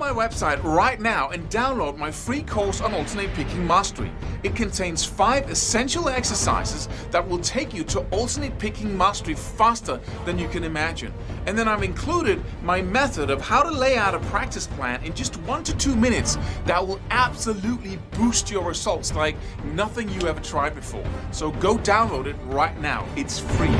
my website right now and download my free course on alternate picking mastery. It contains 5 essential exercises that will take you to alternate picking mastery faster than you can imagine. And then I've included my method of how to lay out a practice plan in just 1 to 2 minutes that will absolutely boost your results like nothing you ever tried before. So go download it right now. It's free.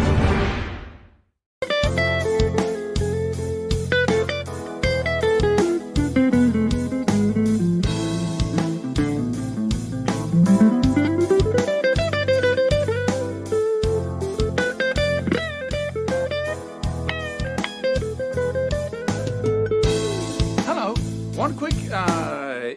One quick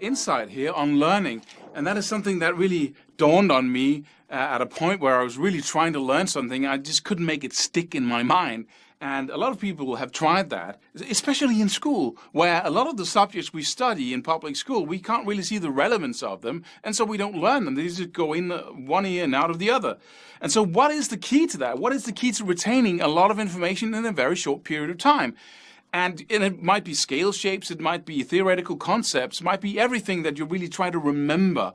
insight here on learning, and that is something that really dawned on me at a point where I was really trying to learn something. I just couldn't make it stick in my mind. And a lot of people have tried that, especially in school, where a lot of the subjects we study in public school, we can't really see the relevance of them, and so we don't learn them. They just go in one ear and out of the other. And so what is the key to that? What is the key to retaining a lot of information in a very short period of time? And it might be scale shapes, it might be theoretical concepts, it might be everything that you really try to remember.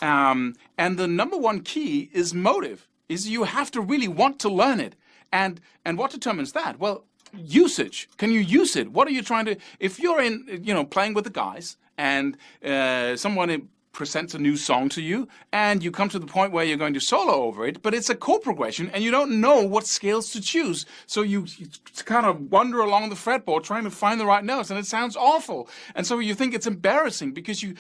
And the number one key is motive, is you have to really want to learn it. And what determines that? Well, usage. Can you use it? What are you trying to, if you're in, playing with the guys and someone presents a new song to you and you come to the point where you're going to solo over it, but it's a chord progression and you don't know what scales to choose. So you kind of wander along the fretboard trying to find the right notes and it sounds awful. And so you think it's embarrassing because you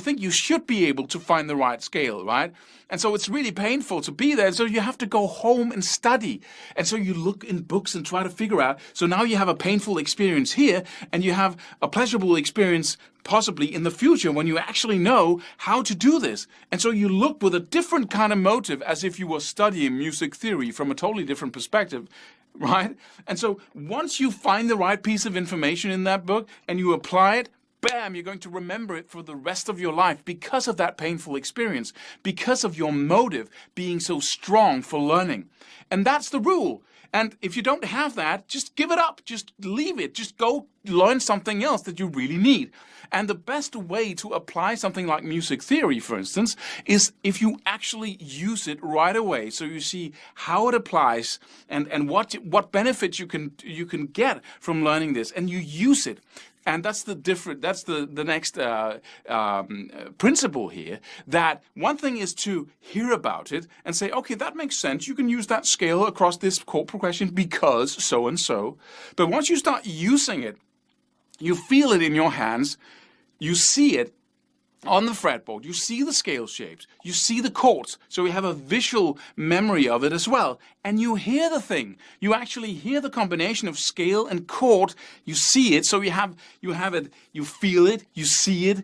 think you should be able to find the right scale, right? And so it's really painful to be there. So you have to go home and study. And so you look in books and try to figure out. So now you have a painful experience here and you have a pleasurable experience possibly in the future when you actually know how to do this. And so you look with a different kind of motive as if you were studying music theory from a totally different perspective, right? And so once you find the right piece of information in that book and you apply it, bam, you're going to remember it for the rest of your life because of that painful experience, because of your motive being so strong for learning. And that's the rule. And if you don't have that, just give it up, just leave it, just go learn something else that you really need. And the best way to apply something like music theory, for instance, is if you actually use it right away. So you see how it applies and what benefits you can get from learning this, and you use it. And that's the next principle here, that one thing is to hear about it and say, okay, that makes sense. You can use that scale across this chord progression because so and so. But once you start using it, you feel it in your hands, you see it on the fretboard, you see the scale shapes, you see the chords, so you have a visual memory of it as well, and you hear the thing. You actually hear the combination of scale and chord, you see it, so you have it, you feel it, you see it,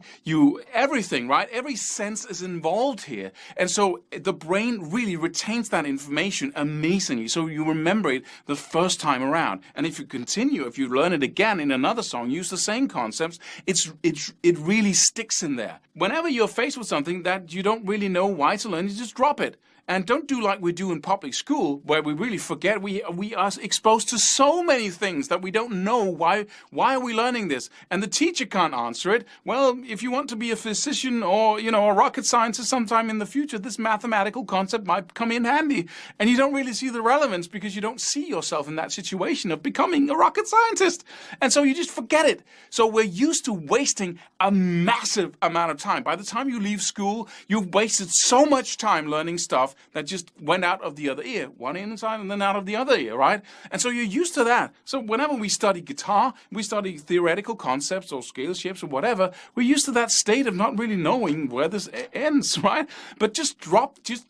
everything, right? Every sense is involved here, and so the brain really retains that information amazingly, so you remember it the first time around. And if you continue, if you learn it again in another song, use the same concepts, it really sticks in there. Whenever you're faced with something that you don't really know why to learn, you just drop it. And don't do like we do in public school, where we really forget we are exposed to so many things that we don't know why are we learning this? And the teacher can't answer it. Well, if you want to be a physician or a rocket scientist sometime in the future, this mathematical concept might come in handy. And you don't really see the relevance because you don't see yourself in that situation of becoming a rocket scientist. And so you just forget it. So we're used to wasting a massive amount of time. By the time you leave school, you've wasted so much time learning stuff that just went out of the other ear, one inside and then out of the other ear, right? And so you're used to that. So whenever we study guitar, we study theoretical concepts or scale shapes or whatever, we're used to that state of not really knowing where this ends, right? But just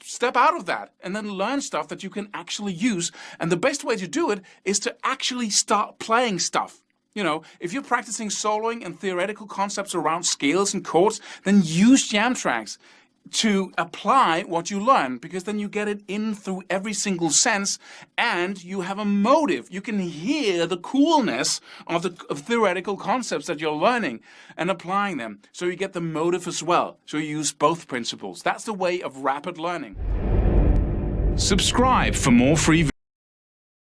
step out of that and then learn stuff that you can actually use. And the best way to do it is to actually start playing stuff. If you're practicing soloing and theoretical concepts around scales and chords, then use jam tracks to apply what you learn, because then you get it in through every single sense and you have a motive. You can hear the coolness of the theoretical concepts that you're learning and applying them. So you get the motive as well. So you use both principles. That's the way of rapid learning. Subscribe for more free videos.